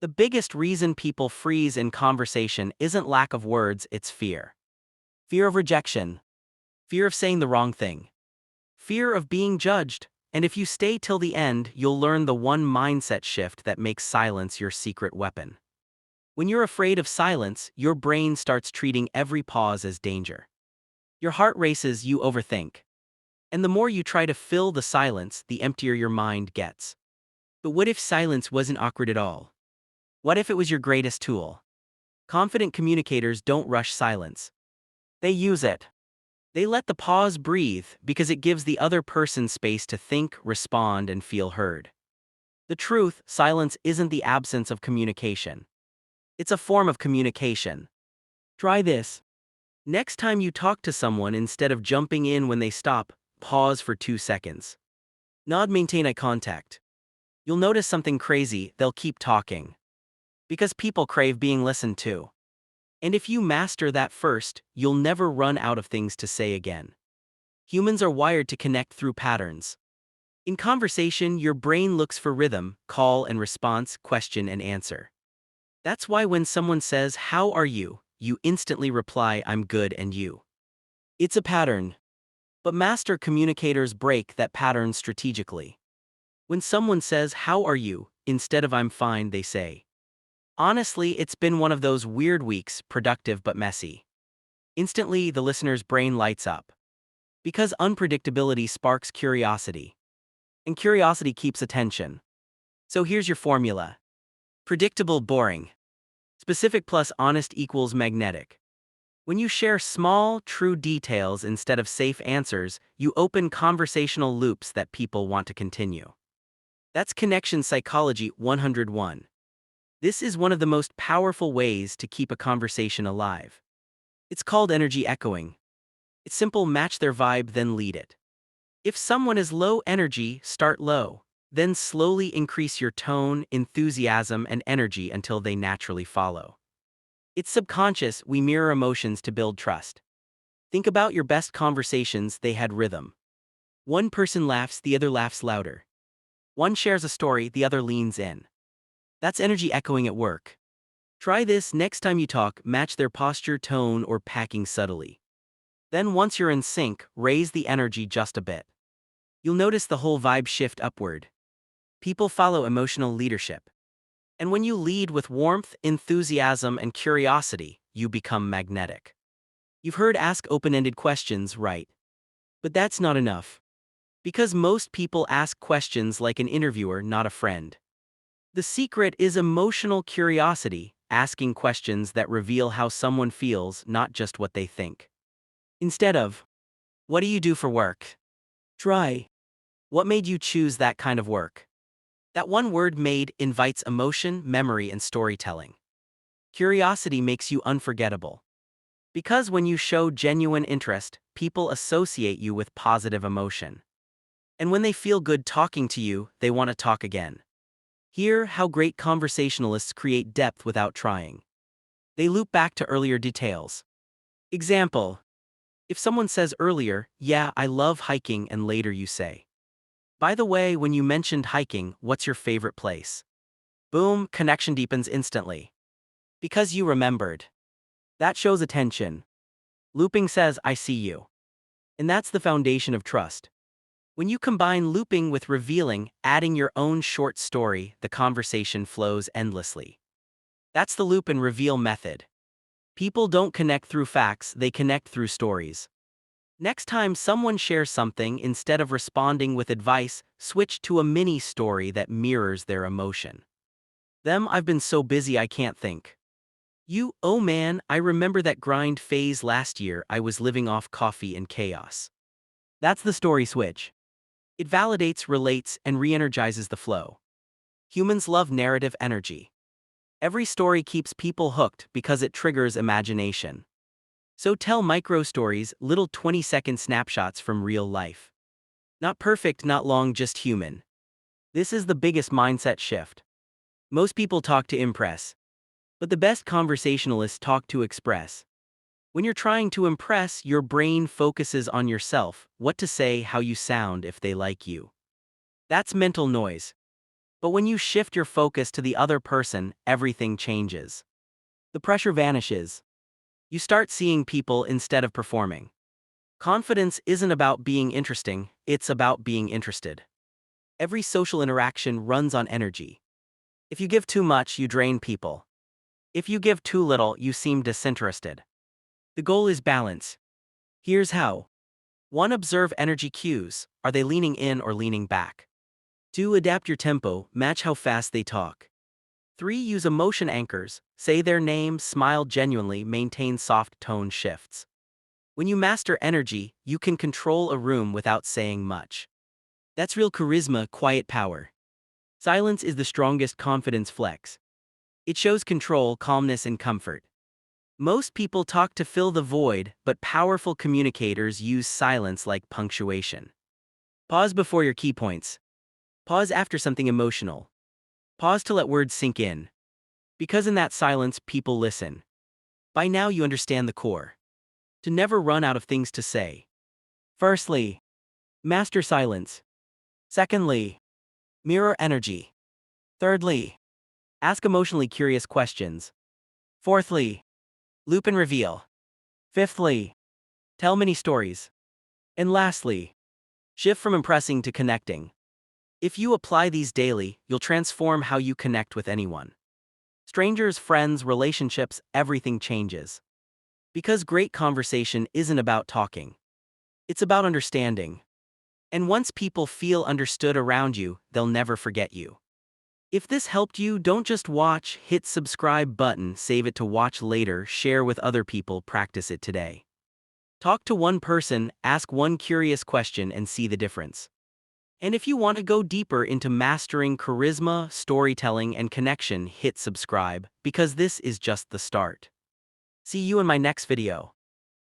The biggest reason people freeze in conversation isn't lack of words, it's fear. Fear of rejection, fear of saying the wrong thing, fear of being judged. And if you stay till the end, you'll learn the one mindset shift that makes silence your secret weapon. When you're afraid of silence, your brain starts treating every pause as danger. Your heart races, you overthink. And the more you try to fill the silence, the emptier your mind gets. But what if silence wasn't awkward at all? What if it was your greatest tool? Confident communicators don't rush silence. They use it. They let the pause breathe because it gives the other person space to think, respond, and feel heard. The truth, silence isn't the absence of communication. It's a form of communication. Try this. Next time you talk to someone, instead of jumping in when they stop, pause for 2 seconds. Nod, maintain eye contact. You'll notice something crazy, they'll keep talking. Because people crave being listened to. And if you master that first, you'll never run out of things to say again. Humans are wired to connect through patterns. In conversation, your brain looks for rhythm, call and response, question and answer. That's why when someone says, "How are you?" you instantly reply, "I'm good, and you?" It's a pattern. But master communicators break that pattern strategically. When someone says, "How are you?" instead of "I'm fine," they say, "Honestly, it's been one of those weird weeks, productive but messy." Instantly, the listener's brain lights up. Because unpredictability sparks curiosity. And curiosity keeps attention. So here's your formula. Predictable, boring. Specific plus honest equals magnetic. When you share small, true details instead of safe answers, you open conversational loops that people want to continue. That's connection psychology 101. This is one of the most powerful ways to keep a conversation alive. It's called energy echoing. It's simple: match their vibe, then lead it. If someone is low energy, start low. Then slowly increase your tone, enthusiasm, and energy until they naturally follow. It's subconscious, we mirror emotions to build trust. Think about your best conversations, they had rhythm. One person laughs, the other laughs louder. One shares a story, the other leans in. That's energy echoing at work. Try this next time you talk, match their posture, tone, or packing subtly. Then once you're in sync, raise the energy just a bit. You'll notice the whole vibe shift upward. People follow emotional leadership. And when you lead with warmth, enthusiasm, and curiosity, you become magnetic. You've heard ask open-ended questions, right? But that's not enough. Because most people ask questions like an interviewer, not a friend. The secret is emotional curiosity, asking questions that reveal how someone feels, not just what they think. Instead of, "What do you do for work?" try, "What made you choose that kind of work?" That one word, "made," invites emotion, memory, and storytelling. Curiosity makes you unforgettable. Because when you show genuine interest, people associate you with positive emotion. And when they feel good talking to you, they want to talk again. Hear how great conversationalists create depth without trying. They loop back to earlier details. Example: if someone says earlier, "Yeah, I love hiking," and later you say, "By the way, when you mentioned hiking, what's your favorite place?" Boom, connection deepens instantly. Because you remembered. That shows attention. Looping says, "I see you." And that's the foundation of trust. When you combine looping with revealing, adding your own short story, the conversation flows endlessly. That's the loop and reveal method. People don't connect through facts, they connect through stories. Next time someone shares something, instead of responding with advice, switch to a mini story that mirrors their emotion. Them, "I've been so busy I can't think." You, "Oh man, I remember that grind phase last year, I was living off coffee and chaos." That's the story switch. It validates, relates, and re-energizes the flow. Humans love narrative energy. Every story keeps people hooked because it triggers imagination. So tell micro stories, little 20-second snapshots from real life. Not perfect, not long, just human. This is the biggest mindset shift. Most people talk to impress. But the best conversationalists talk to express. When you're trying to impress, your brain focuses on yourself, what to say, how you sound, if they like you. That's mental noise. But when you shift your focus to the other person, everything changes. The pressure vanishes. You start seeing people instead of performing. Confidence isn't about being interesting, it's about being interested. Every social interaction runs on energy. If you give too much, you drain people. If you give too little, you seem disinterested. The goal is balance. Here's how. 1. Observe energy cues. Are they leaning in or leaning back? 2. Adapt your tempo, match how fast they talk. 3. Use emotion anchors. Say their name, smile genuinely, maintain soft tone shifts. When you master energy, you can control a room without saying much. That's real charisma, quiet power. Silence is the strongest confidence flex. It shows control, calmness, and comfort. Most people talk to fill the void, but powerful communicators use silence like punctuation. Pause before your key points. Pause after something emotional. Pause to let words sink in. Because in that silence, people listen. By now you understand the core. To never run out of things to say. Firstly, master silence. Secondly, mirror energy. Thirdly, ask emotionally curious questions. Fourthly, loop and reveal. Fifthly, tell many stories. And lastly, shift from impressing to connecting. If you apply these daily, you'll transform how you connect with anyone. Strangers, friends, relationships, everything changes. Because great conversation isn't about talking. It's about understanding. And once people feel understood around you, they'll never forget you. If this helped you, don't just watch, hit subscribe button, save it to watch later, share with other people, practice it today. Talk to one person, ask one curious question and see the difference. And if you want to go deeper into mastering charisma, storytelling, and connection, hit subscribe, because this is just the start. See you in my next video.